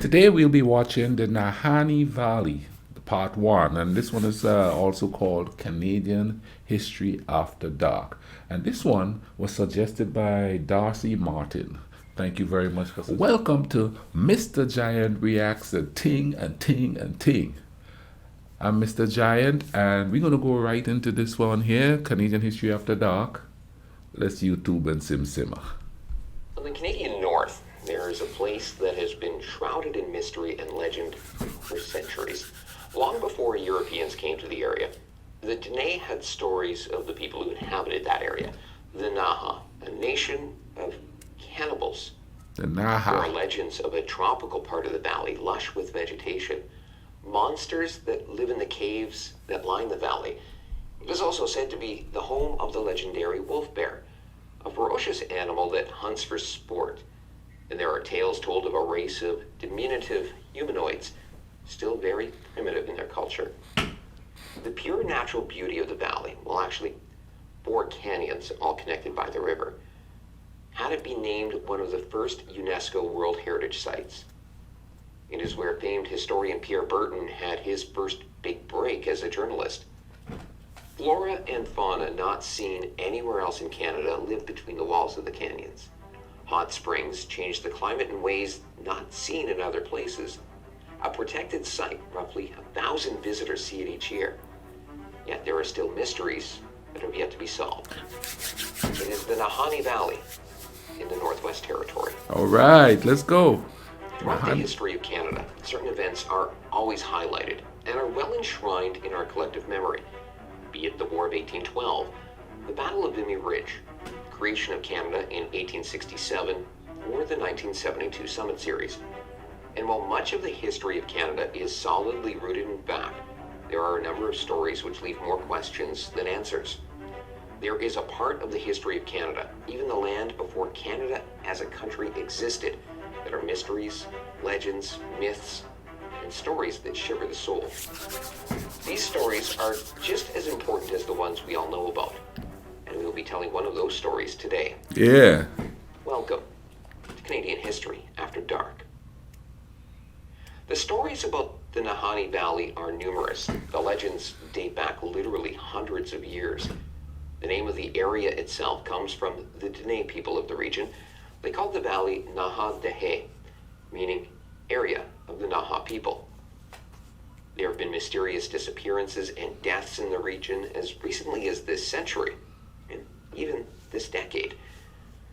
Today we'll be watching the Nahani Valley, part one, and this one is also called Canadian History After Dark. And this one was suggested by Darcy Martin. Thank you very much. Welcome to Mr. Giant Reacts a Ting and Ting and Ting. I'm Mr. Giant, and we're going to go right into this one here, Canadian History After Dark. Let's YouTube and simmer. In the Canadian North, there is a place that has been shrouded in mystery and legend for centuries. Long before Europeans came to the area, the Dene had stories of the people who inhabited that area. The Naha, a nation of cannibals. The There are Naha. legends of a tropical part of the valley, lush with vegetation. Monsters that live in the caves that line the valley. It is also said to be the home of the legendary wolf bear, a ferocious animal that hunts for sport. And there are tales told of a race of diminutive humanoids, still very primitive in their culture. The pure natural beauty of the valley, well, actually, 4 canyons all connected by the river, had it been named one of the first UNESCO World Heritage Sites. It is where famed historian Pierre Burton had his first big break as a journalist. Flora and fauna not seen anywhere else in Canada live between the walls of the canyons. Hot springs change the climate in ways not seen in other places. A protected site, roughly 1,000 visitors see it each year. Yet there are still mysteries that have yet to be solved. It is the Nahani Valley in the Northwest Territory. All right, let's go. Throughout the Nahani. history of Canada, certain events are always highlighted and are well enshrined in our collective memory, be it the War of 1812, the Battle of Vimy Ridge, the creation of Canada in 1867, or the 1972 Summit Series. And while much of the history of Canada is solidly rooted in fact, there are a number of stories which leave more questions than answers. There is a part of the history of Canada, even the land before Canada as a country existed, that are mysteries, legends, myths, and stories that shiver the soul. These stories are just as important as the ones we all know about, and we will be telling one of those stories today. Yeah. Welcome to Canadian History After Dark. The stories about the Nahani Valley are numerous. The legends date back literally hundreds of years. The name of the area itself comes from the Dene people of the region. They called the valley Naha Dehe, meaning area of the Naha people. There have been mysterious disappearances and deaths in the region as recently as this century, and even this decade.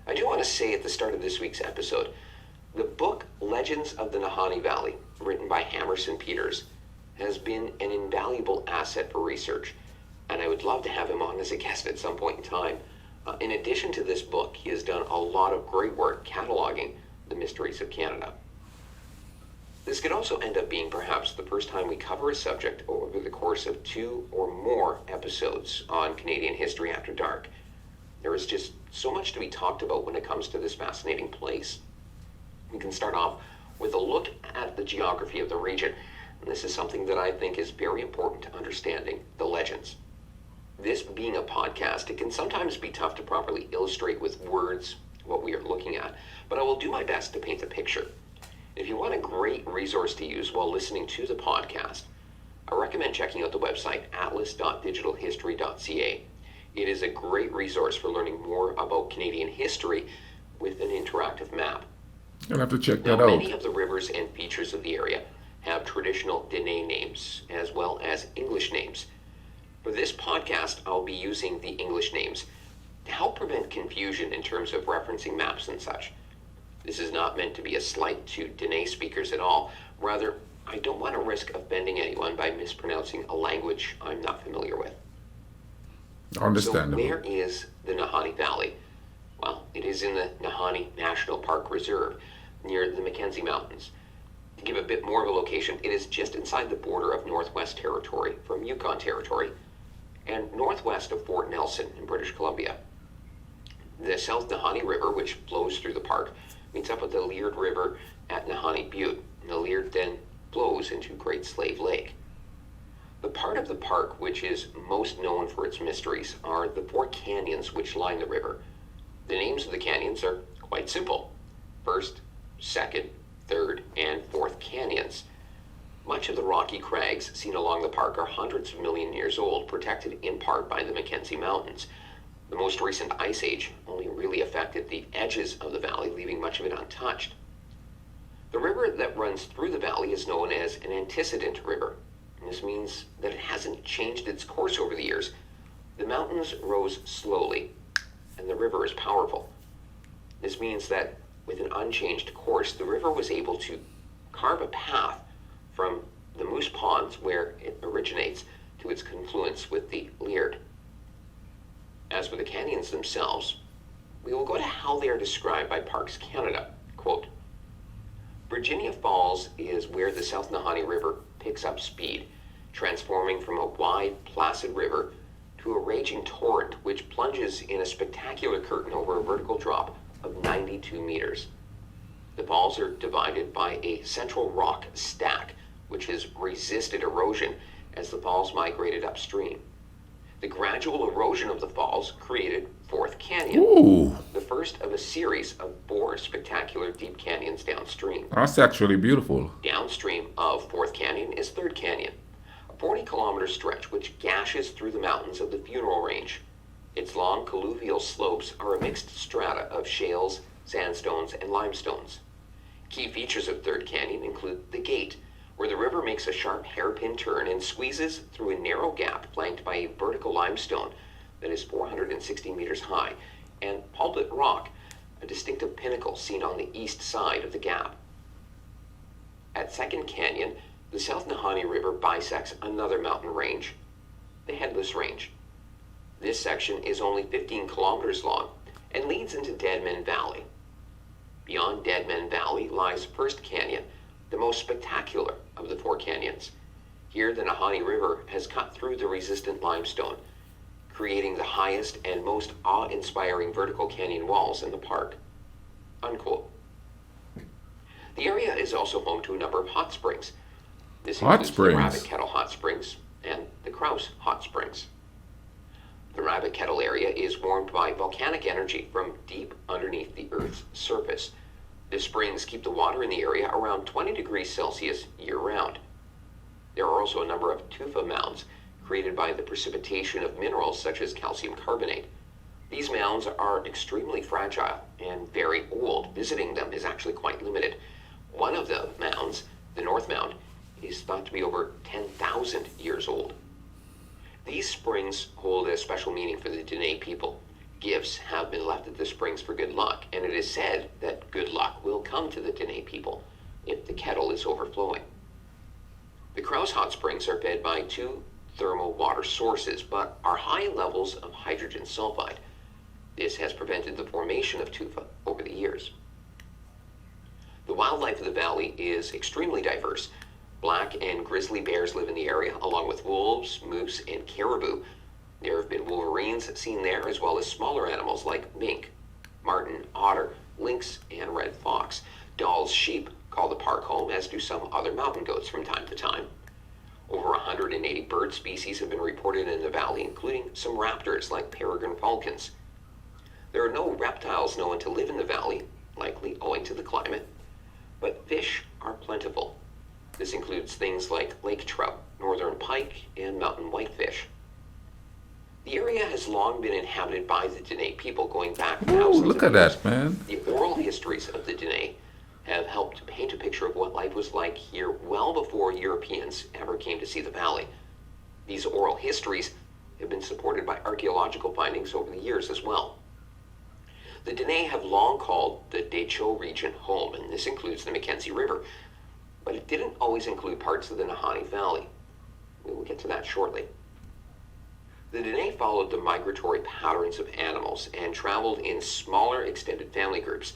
I do want to say at the start of this week's episode, the book Legends of the Nahani Valley, written by Hammerson Peters, has been an invaluable asset for research, and I would love to have him on as a guest at some point in time. In addition to this book, he has done a lot of great work cataloging the mysteries of Canada. This could also end up being perhaps the first time we cover a subject over the course of 2 or more episodes on Canadian History After Dark. There is just so much to be talked about when it comes to this fascinating place. We can start off with a look at the geography of the region. And this is something that I think is very important to understanding the legends. This being a podcast, it can sometimes be tough to properly illustrate with words what we are looking at, but I will do my best to paint a picture. If you want a great resource to use while listening to the podcast, I recommend checking out the website atlas.digitalhistory.ca. It is a great resource for learning more about Canadian history with an interactive map. I'll have to check Now, that out. many of the rivers and features of the area have traditional Dene names as well as English names. For this podcast, I'll be using the English names to help prevent confusion in terms of referencing maps and such. This is not meant to be a slight to Dene speakers at all. Rather, I don't want to risk offending anyone by mispronouncing a language I'm not familiar with. Understandable. So where is the Nahani Valley? Well, it is in the Nahani National Park Reserve near the Mackenzie Mountains. To give a bit more of a location, it is just inside the border of Northwest Territory from Yukon Territory and northwest of Fort Nelson in British Columbia. The South Nahani River, which flows through the park, meets up with the Liard River at Nahani Butte, and the Liard then flows into Great Slave Lake. The part of the park which is most known for its mysteries are the 4 canyons which line the river. The names of the canyons are quite simple: first, second, third, and fourth Much of the rocky crags seen along the park are hundreds of million years old, protected in part by the Mackenzie Mountains. The most recent ice age only really affected the edges of the valley, leaving much of it untouched. The river that runs through the valley is known as an antecedent river. This means that it hasn't changed its course over the years. The mountains rose slowly, and the river is powerful. This means that with an unchanged course, the river was able to carve a path from the Moose Ponds, where it originates, to its confluence with the Liard. As for the canyons themselves, we will go to how they are described by Parks Canada. Quote, Virginia Falls is where the South Nahani River picks up speed, transforming from a wide, placid river to a raging torrent which plunges in a spectacular curtain over a vertical drop of 92 meters. The falls are divided by a central rock stack, which has resisted erosion as the falls migrated upstream. The gradual erosion of the falls created Fourth Canyon, Ooh, the first of a series of 4 spectacular deep canyons downstream. that's actually beautiful. Downstream of Fourth Canyon is Third Canyon, a 40-kilometer stretch which gashes through the mountains of the Funeral Range. Its long colluvial slopes are a mixed strata of shales, sandstones, and limestones. Key features of Third Canyon include the gate, where the river makes a sharp hairpin turn and squeezes through a narrow gap flanked by a vertical limestone that is 460 meters high, and Pulpit Rock, a distinctive pinnacle seen on the east side of the gap. At Second Canyon, the South Nahani River bisects another mountain range, the Headless Range. This section is only 15 kilometers long and leads into Deadman Valley. Beyond Deadman Valley lies First Canyon, the most spectacular of the 4 canyons. Here, the Nahani River has cut through the resistant limestone, creating the highest and most awe-inspiring vertical canyon walls in the park. Unquote. The area is also home to a number of hot springs. This includes the Rabbit Kettle Hot Springs and the Krause Hot Springs. The Rabbit Kettle area is warmed by volcanic energy from deep underneath the Earth's surface. The springs keep the water in the area around 20 degrees Celsius year-round. There are also a number of tufa mounds created by the precipitation of minerals such as calcium carbonate. These mounds are extremely fragile and very old. Visiting them is actually quite limited. One of the mounds, the North Mound, is thought to be over 10,000 years old. These springs hold a special meaning for the Dene people. Gifts have been left at the springs for good luck, and it is said that good luck will come to the Dene people if the kettle is overflowing. The Krause Hot Springs are fed by 2 thermal water sources, but are high levels of hydrogen sulfide. This has prevented the formation of tufa over the years. The wildlife of the valley is extremely diverse. Black and grizzly bears live in the area, along with wolves, moose, and caribou. There have been wolverines seen there, as well as smaller animals like mink, marten, otter, lynx, and red fox. Dall's sheep call the park home, as do some other mountain goats from time to time. Over 180 bird species have been reported in the valley, including some raptors like peregrine falcons. There are no reptiles known to live in the valley, likely owing to the climate, but fish are plentiful. This includes things like lake trout, northern pike, and mountain whitefish. The area has long been inhabited by the Dene people, going back thousands Look of at years. that, man. The oral histories of the Dene have helped to paint a picture of what life was like here well before Europeans ever came to see the valley. These oral histories have been supported by archaeological findings over the years as well. The Dene have long called the Decho region home, and this includes the Mackenzie River, but it didn't always include parts of the Nahani Valley. We will get to that shortly. The Dene followed the migratory patterns of animals and traveled in smaller extended family groups.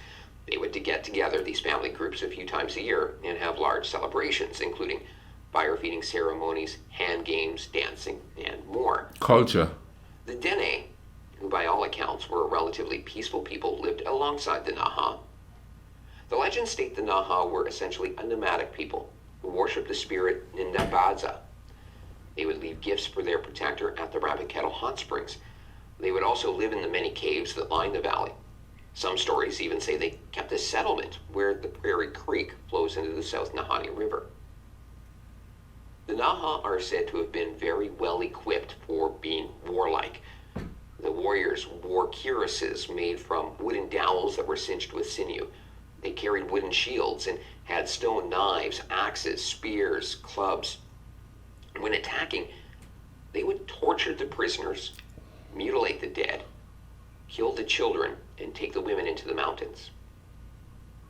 They would get together, these family groups, a few times a year and have large celebrations, including fire-feeding ceremonies, hand games, dancing, and more. Culture. The Dene, who by all accounts were a relatively peaceful people, lived alongside the Naha. The legends state the Naha were essentially a nomadic people who worshipped the spirit Nindabaza. They would leave gifts for their protector at the Rabbit Kettle Hot Springs. They would also live in the many caves that line the valley. Some stories even say they kept a settlement where the Prairie Creek flows into the South Nahani River. The Naha are said to have been very well equipped for being warlike. The warriors wore cuirasses made from wooden dowels that were cinched with sinew. They carried wooden shields and had stone knives, axes, spears, clubs. When attacking, they would torture the prisoners, mutilate the dead, kill the children, and take the women into the mountains.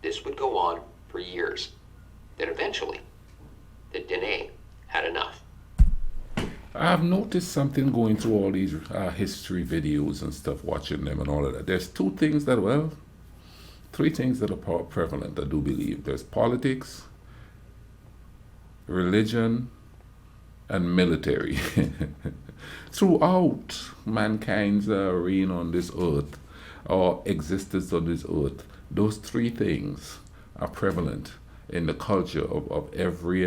This would go on for years. Then eventually, the Dene had enough. I've noticed something going through all these history videos and stuff, watching them and all of that. There's three things that are prevalent, I do believe. There's politics, religion, and military. Throughout mankind's reign on this earth, or existence on this earth, those three things are prevalent in the culture of every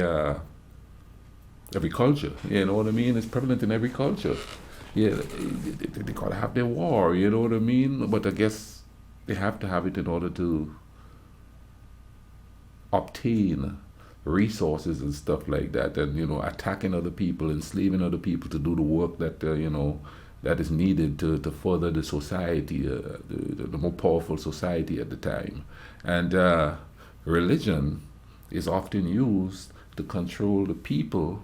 culture. You know what I mean? It's prevalent in every culture. Yeah, they gotta have their war. You know what I mean? But I guess they have to have it in order to obtain resources and stuff like that, and attacking other people, enslaving other people to do the work that that is needed to further the society, the more powerful society at the time. And religion is often used to control the people,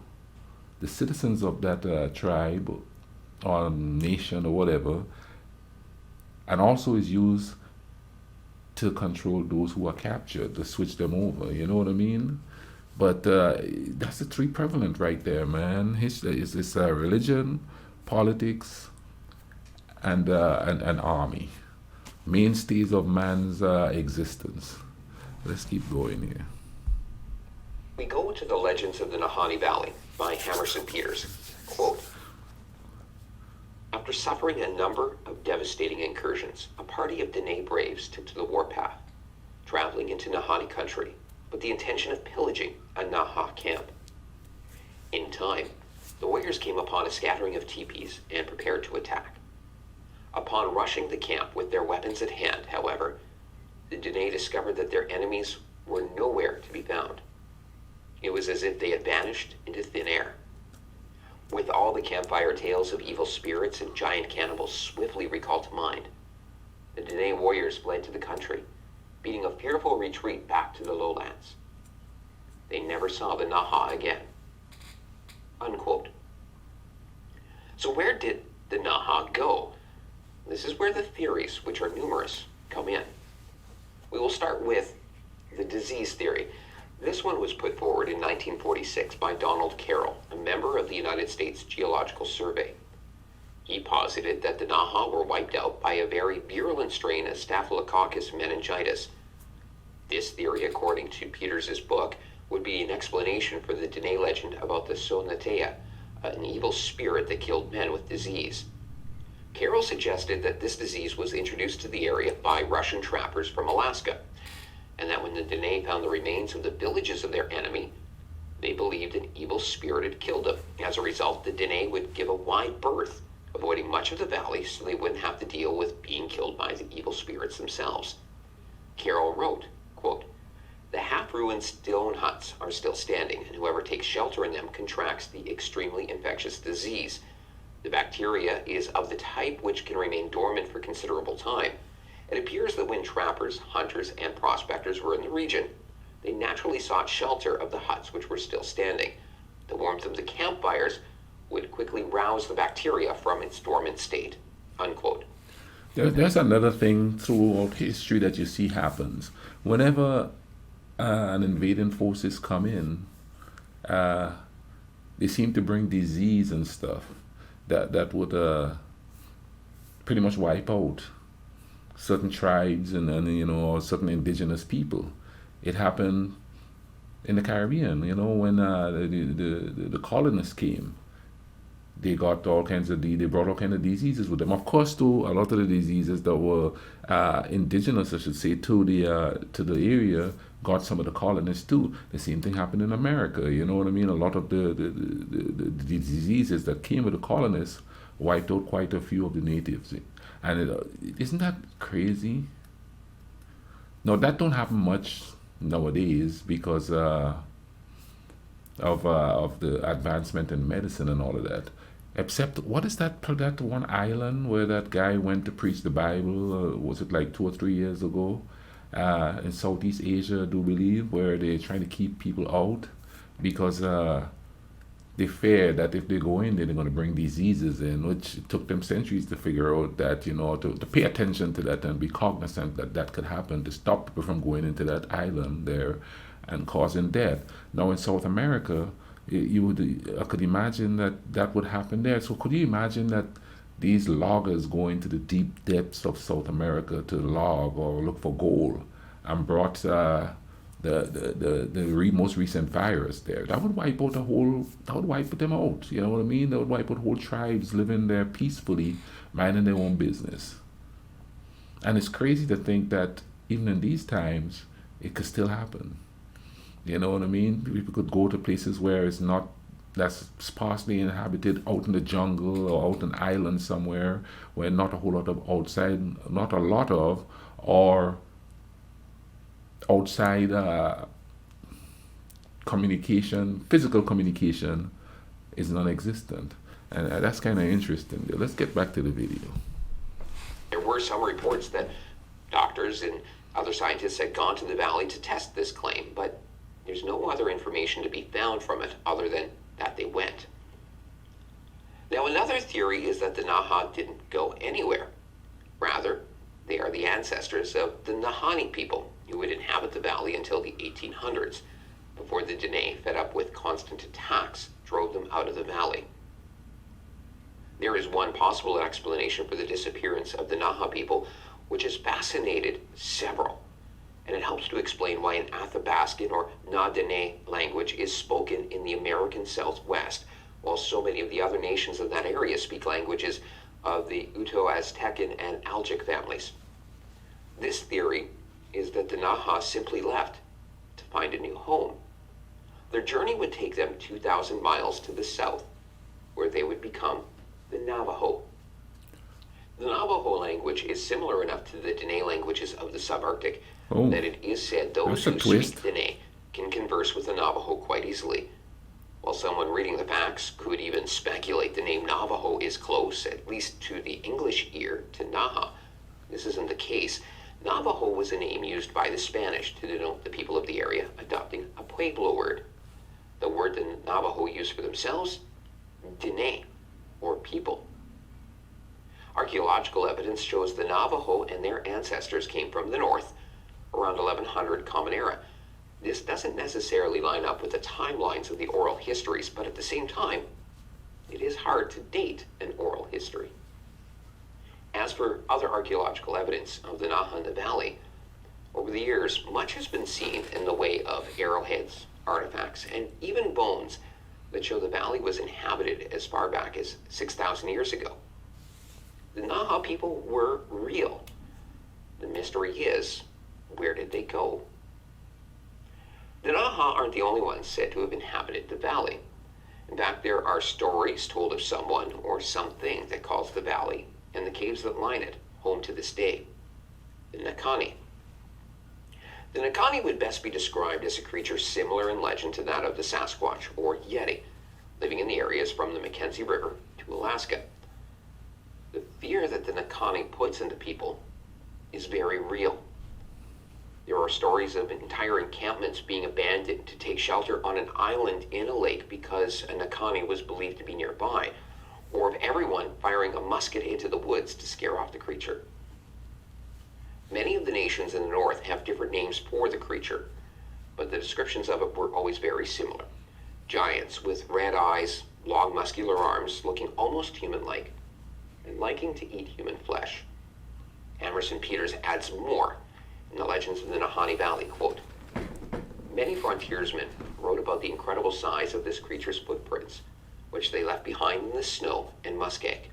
the citizens of that tribe or nation or whatever, and also is used to control those who are captured, to switch them over. You know what I mean? But that's the three prevalent right there, man. It's religion, politics, and army. Mainstays of man's existence. Let's keep going here. We go to the Legends of the Nahanni Valley by Hammerson Peters. Quote, after suffering a number of devastating incursions, a party of Dene braves took to the warpath, traveling into Nahani country with the intention of pillaging a Naha camp. In time, the warriors came upon a scattering of teepees and prepared to attack. Upon rushing the camp with their weapons at hand, however, the Dene discovered that their enemies were nowhere to be found. It was as if they had vanished into thin air. With all the campfire tales of evil spirits and giant cannibals swiftly recalled to mind, the Dene warriors fled to the country, beating a fearful retreat back to the lowlands. They never saw the Naha again. Unquote. So where did the Naha go? This is where the theories, which are numerous, come in. We will start with the disease theory. This one was put forward in 1946 by Donald Carroll, a member of the United States Geological Survey. He posited that the Naha were wiped out by a very virulent strain of Staphylococcus meningitis. This theory, according to Peters' book, would be an explanation for the Dene legend about the Sonatea, an evil spirit that killed men with disease. Carroll suggested that this disease was introduced to the area by Russian trappers from Alaska, and that when the Dene found the remains of the villages of their enemy, they believed an evil spirit had killed them. As a result, the Dene would give a wide berth, avoiding much of the valley so they wouldn't have to deal with being killed by the evil spirits themselves. Carroll wrote, quote, the half-ruined stone huts are still standing, and whoever takes shelter in them contracts the extremely infectious disease. The bacteria is of the type which can remain dormant for considerable time. It appears that when trappers, hunters, and prospectors were in the region, they naturally sought shelter of the huts which were still standing. The warmth of the campfires would quickly rouse the bacteria from its dormant state. Unquote. There's another thing throughout history that you see happens. Whenever an invading forces come in, they seem to bring disease and stuff that would pretty much wipe out certain tribes and certain indigenous people. It happened in the Caribbean, when the colonists came. They got they brought all kinds of diseases with them. Of course, too, a lot of the diseases that were indigenous, I should say, to the area, got some of the colonists too. The same thing happened in America. You know what I mean? A lot of the diseases that came with the colonists wiped out quite a few of the natives. And isn't that crazy? Now that don't happen much nowadays because a of the advancement in medicine and all of that. Except, what is that one island where that guy went to preach the Bible? Was it like 2 or 3 years ago? In Southeast Asia, I do believe, where they're trying to keep people out because they fear that if they go in, they're going to bring diseases in, which it took them centuries to figure out that, to pay attention to that and be cognizant that that could happen to stop people from going into that island there and causing death. Now in South America, I could imagine that that would happen there. So could you imagine that these loggers go into the deep depths of South America to log or look for gold and brought most recent virus there? That would wipe out that would wipe them out. You know what I mean? That would wipe out whole tribes living there peacefully, minding their own business. And it's crazy to think that even in these times, it could still happen. You know what I mean? People could go to places where it's not that's sparsely inhabited, out in the jungle or out an island somewhere where not a whole lot of not a lot of, or outside physical communication is non-existent. And that's kind of interesting. Let's get back to the video. There were some reports that doctors and other scientists had gone to the valley to test this claim, but there's no other information to be found from it other than that they went. Now, another theory is that the Naha didn't go anywhere. Rather, they are the ancestors of the Nahani people who would inhabit the valley until the 1800s, before the Dene, fed up with constant attacks, drove them out of the valley. There is one possible explanation for the disappearance of the Naha people, which has fascinated several, and it helps to explain why an Athabascan or Na-Dene language is spoken in the American Southwest, while so many of the other nations of that area speak languages of the Uto-Aztecan and Algic families. This theory is that the Naha simply left to find a new home. Their journey would take them 2,000 miles to the south, where they would become the Navajo. The Navajo language is similar enough to the Dene languages of the subarctic that it is said those who speak Dene can converse with the Navajo quite easily. While someone reading the facts could even speculate the name Navajo is close, at least to the English ear, to Naha, this isn't the case. Navajo was a name used by the Spanish to denote the people of the area adopting a Pueblo word. The word the Navajo used for themselves, Dene, or people. Archaeological evidence shows the Navajo and their ancestors came from the north, around 1100 Common Era. This doesn't necessarily line up with the timelines of the oral histories, but at the same time, it is hard to date an oral history. As for other archaeological evidence of the Naha in the valley, over the years, much has been seen in the way of arrowheads, artifacts, and even bones that show the valley was inhabited as far back as 6,000 years ago. The Naha people were real. The mystery is, where did they go? The Naha aren't the only ones said to have inhabited the valley. In fact, there are stories told of someone or something that calls the valley and the caves that line it home to this day. The nakani. The nakani would best be described as a creature similar in legend to that of the Sasquatch or Yeti, living in the areas from the Mackenzie River to Alaska. The fear that the nakani puts into people is very real. There are stories of entire encampments being abandoned to take shelter on an island in a lake because a nakani was believed to be nearby, or of everyone firing a musket into the woods to scare off the creature. Many of the nations in the north have different names for the creature, but the descriptions of it were always very similar. Giants with red eyes, long muscular arms, looking almost human-like, and liking to eat human flesh. Emerson Peters adds more in the Legends of the Nahani Valley, quote, "Many frontiersmen wrote about the incredible size of this creature's footprints, which they left behind in the snow and muskeg.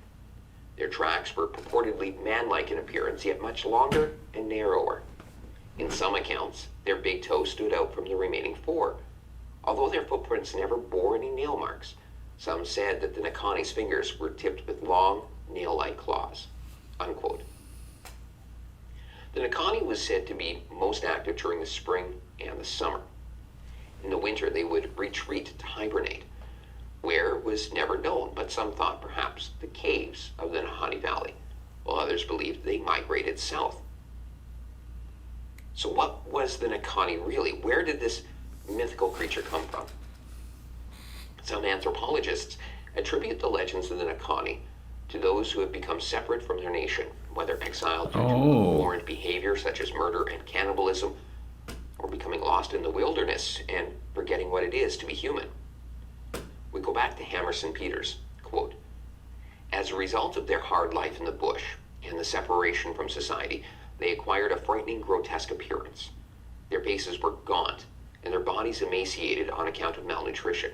Their tracks were purportedly man-like in appearance, yet much longer and narrower. In some accounts, their big toe stood out from the remaining four. Although their footprints never bore any nail marks, some said that the nakani's fingers were tipped with long, nail-like claws," unquote. The nakani was said to be most active during the spring and the summer. In the winter, they would retreat to hibernate. Where was never known, but some thought perhaps the caves of the Nahanni Valley, while others believed they migrated south. So what was the nakani really? Where did this mythical creature come from? Some anthropologists attribute the legends of the nakani to those who have become separate from their nation, whether exiled due to abhorrent behavior such as murder and cannibalism, or becoming lost in the wilderness and forgetting what it is to be human. We go back to Hammerson Peters, quote, "As a result of their hard life in the bush and the separation from society, they acquired a frightening, grotesque appearance. Their faces were gaunt and their bodies emaciated on account of malnutrition.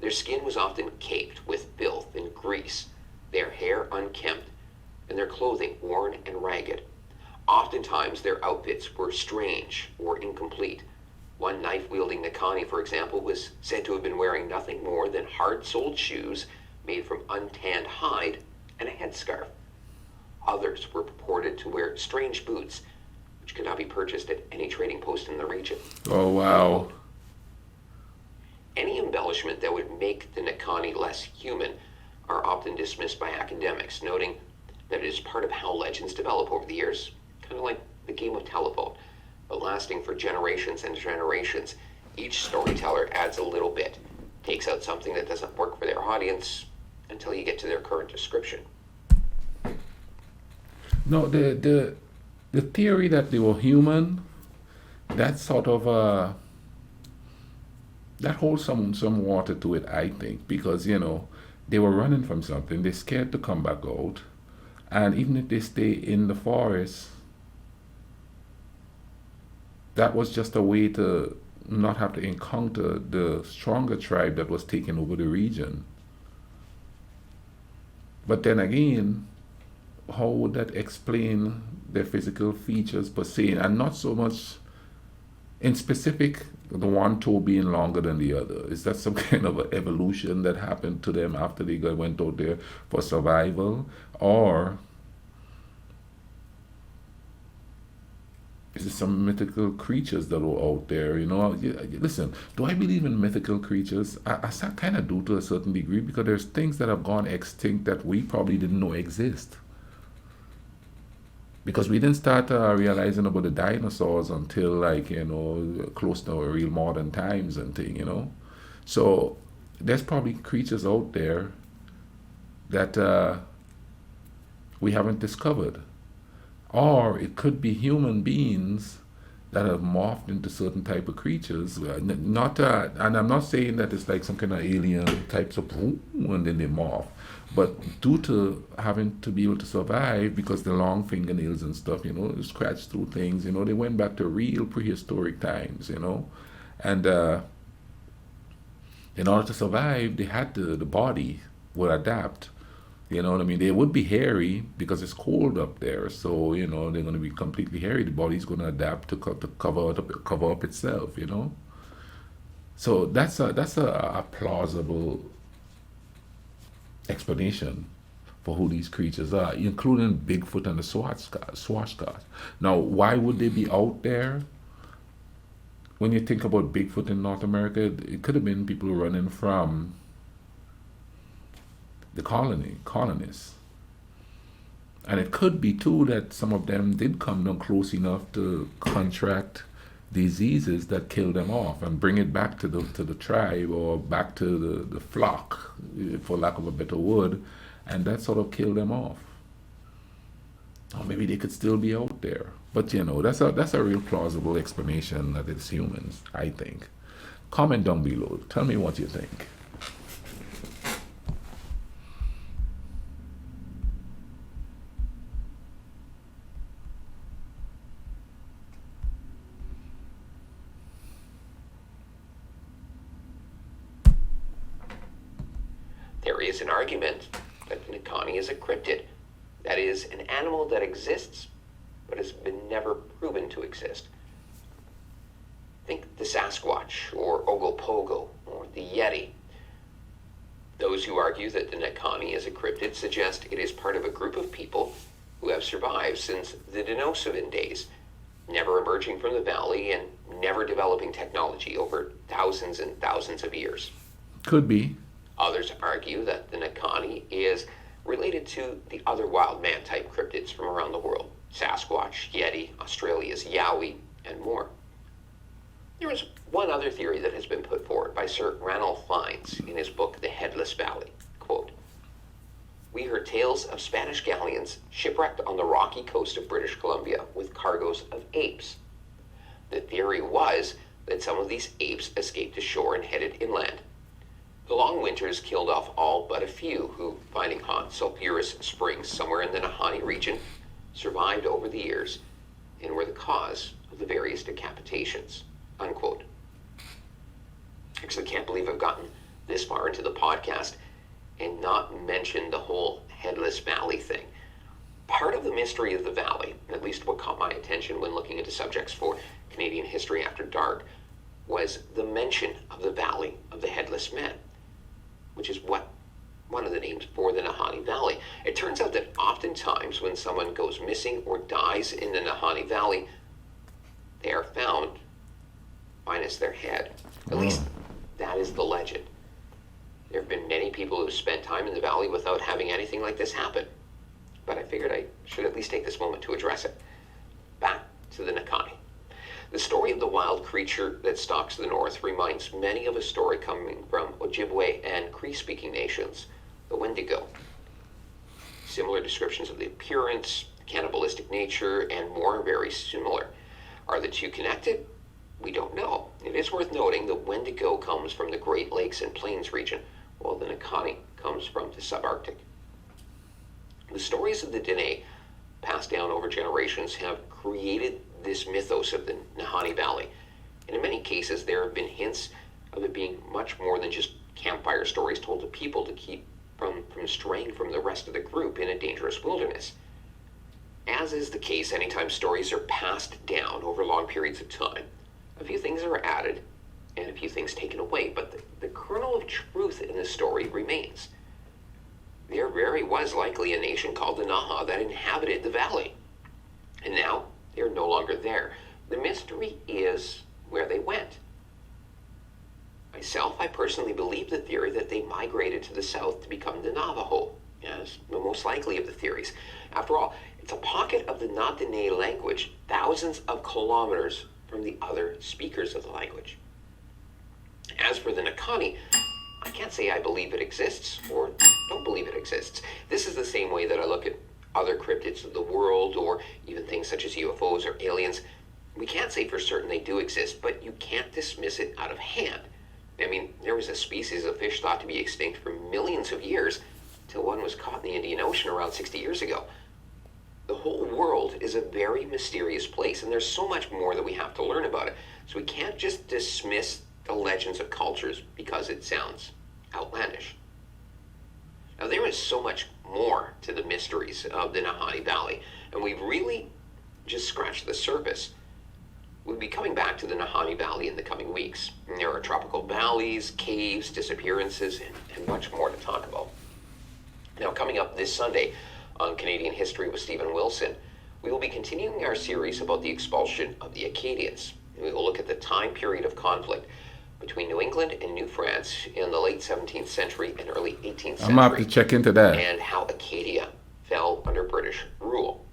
Their skin was often caked with filth and grease, their hair unkempt, and their clothing worn and ragged. Oftentimes their outfits were strange or incomplete. One knife-wielding nakani, for example, was said to have been wearing nothing more than hard-soled shoes made from untanned hide and a headscarf. Others were purported to wear strange boots, which could not be purchased at any trading post in the region." Oh, wow. Any embellishment that would make the nakani less human are often dismissed by academics, noting that it is part of how legends develop over the years, kind of like the game of telephone, but lasting for generations and generations. Each storyteller adds a little bit, takes out something that doesn't work for their audience until you get to their current description. No, the theory that they were human, that sort of that holds some water to it, I think, because they were running from something. They're scared to come back out, and even if they stay in the forest, that was just a way to not have to encounter the stronger tribe that was taking over the region. But then again, how would that explain their physical features per se, and not so much in specific, the one toe being longer than the other? Is that some kind of an evolution that happened to them after they went out there for survival? Or is it some mythical creatures that were out there? Listen, do I believe in mythical creatures? I kind of do to a certain degree, because there's things that have gone extinct that we probably didn't know exist. Because we didn't start realizing about the dinosaurs until close to real modern times and thing. So there's probably creatures out there that we haven't discovered. Or it could be human beings that have morphed into certain type of creatures. And I'm not saying that it's like some kind of alien types of and then they morph. But due to having to be able to survive, because the long fingernails and stuff, scratch through things, they went back to real prehistoric times, And in order to survive, they had the body would adapt. You know what I mean? They would be hairy because it's cold up there. So, they're going to be completely hairy. The body's going to adapt to cover up itself, So that's a plausible explanation for who these creatures are, including Bigfoot and the Swashgars. Now, why would they be out there? When you think about Bigfoot in North America, it could have been people running from the colonists. And it could be too that some of them did come down close enough to contract diseases that kill them off and bring it back to the tribe or back to the flock, for lack of a better word, and that sort of killed them off. Or maybe they could still be out there. But that's a real plausible explanation that it's humans, I think. Comment down below. Tell me what you think. There is an argument that the nakani is a cryptid. That is, an animal that exists, but has been never proven to exist. Think the Sasquatch, or Ogopogo, or the Yeti. Those who argue that the nakani is a cryptid suggest it is part of a group of people who have survived since the Denisovan days, never emerging from the valley and never developing technology over thousands and thousands of years. Could be. Others argue that the nakani is related to the other wild man type cryptids from around the world: Sasquatch, Yeti, Australia's Yowie, and more. There is one other theory that has been put forward by Sir Ranulph Fiennes in his book The Headless Valley. Quote, "We heard tales of Spanish galleons shipwrecked on the rocky coast of British Columbia with cargoes of apes. The theory was that some of these apes escaped ashore and headed inland. The long winters killed off all but a few who, finding hot, sulfurous springs somewhere in the Nahani region, survived over the years and were the cause of the various decapitations." Unquote. Actually, can't believe I've gotten this far into the podcast and not mentioned the whole Headless Valley thing. Part of the mystery of the valley, at least what caught my attention when looking into subjects for Canadian History After Dark, was the mention of the Valley of the Headless Men, which is one of the names for the Nahani Valley. It turns out that oftentimes when someone goes missing or dies in the Nahani Valley, they are found minus their head. At least that is the legend. There have been many people who have spent time in the valley without having anything like this happen. But I figured I should at least take this moment to address it. Back to the nakani. The story of the wild creature that stalks the north reminds many of a story coming from Ojibwe and Cree-speaking nations, the Wendigo. Similar descriptions of the appearance, cannibalistic nature, and more are very similar. Are the two connected? We don't know. It is worth noting the Wendigo comes from the Great Lakes and Plains region, while the nakani comes from the subarctic. The stories of the Dene, passed down over generations, have created this mythos of the Nahani Valley. And in many cases, there have been hints of it being much more than just campfire stories told to people to keep from straying from the rest of the group in a dangerous wilderness. As is the case anytime stories are passed down over long periods of time, a few things are added and a few things taken away, but the kernel of truth in the story remains. There very was likely a nation called the Naha that inhabited the valley, and now they're no longer there. The mystery is where they went. Myself, I personally believe the theory that they migrated to the south to become the Navajo, as the most likely of the theories. After all, it's a pocket of the Nadene language, thousands of kilometers from the other speakers of the language. As for the nakani, I can't say I believe it exists or don't believe it exists. This is the same way that I look at other cryptids of the world, or even things such as UFOs or aliens. We can't say for certain they do exist, but you can't dismiss it out of hand. I mean, there was a species of fish thought to be extinct for millions of years, till one was caught in the Indian Ocean around 60 years ago. The whole world is a very mysterious place, and there's so much more that we have to learn about it. So we can't just dismiss the legends of cultures because it sounds outlandish. Now, there is so much more to the mysteries of the Nahani Valley, and we've really just scratched the surface. We'll be coming back to the Nahani Valley in the coming weeks. And there are tropical valleys, caves, disappearances, and much more to talk about. Now, coming up this Sunday on Canadian History with Stephen Wilson, we will be continuing our series about the expulsion of the Acadians. And we will look at the time period of conflict between New England and New France in the late 17th century and early 18th century. I'm going to have to check into that. And how Acadia fell under British rule.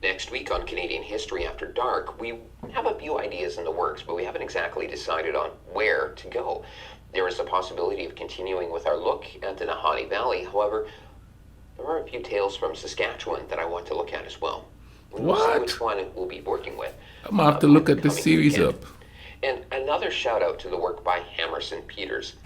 Next week on Canadian History After Dark, we have a few ideas in the works, but we haven't exactly decided on where to go. There is the possibility of continuing with our look at the Nahani Valley. However, there are a few tales from Saskatchewan that I want to look at as well. We'll see which one we'll be working with. I'm going to have to look at this series up. And another shout out to the work by Hammerson Peters.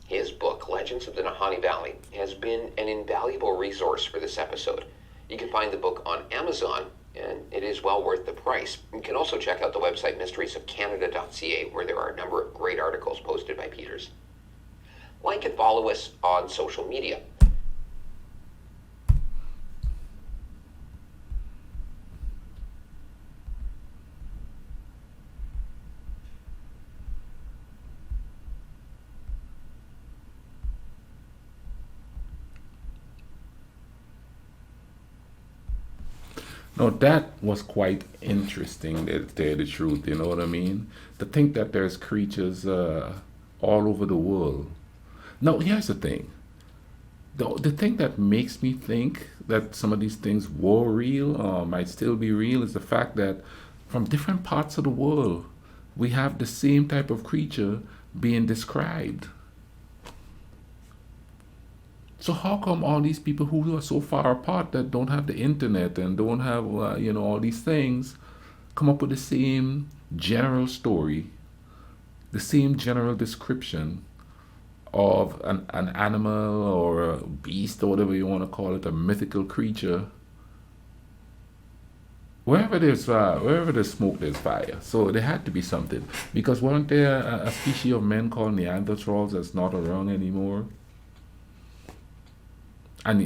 His book, Legends of the Nahani Valley, has been an invaluable resource for this episode. You can find the book on Amazon, and it is well worth the price. You can also check out the website mysteriesofcanada.ca, where there are a number of great articles posted by Peters. Like and follow us on social media. Now that was quite interesting, to tell you the truth, you know what I mean? To think that there's creatures all over the world. Now here's the thing. The thing that makes me think that some of these things were real or might still be real is the fact that from different parts of the world, we have the same type of creature being described. So how come all these people who are so far apart that don't have the internet and don't have all these things come up with the same general story, the same general description of an animal or a beast or whatever you want to call it, a mythical creature? Wherever there's smoke, there's fire. So there had to be something, because weren't there a species of men called Neanderthals that's not around anymore? And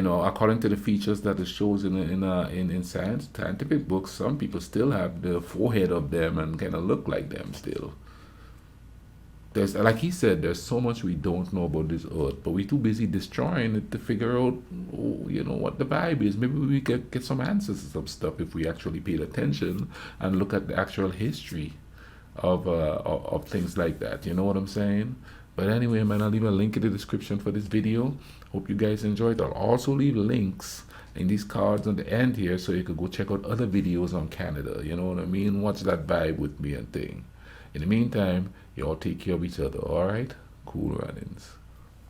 according to the features that it shows in scientific books, some people still have the forehead of them and kind of look like them still. There's, like he said, there's so much we don't know about this earth, but we're too busy destroying it to figure out, what the vibe is. Maybe we could get some answers to some stuff if we actually paid attention and look at the actual history of things like that. You know what I'm saying? But anyway, man, I'll leave a link in the description for this video. Hope you guys enjoyed. I'll also leave links in these cards on the end here so you could go check out other videos on Canada. You know what I mean? Watch that vibe with me and thing. In the meantime, you all take care of each other, alright? Cool runnings.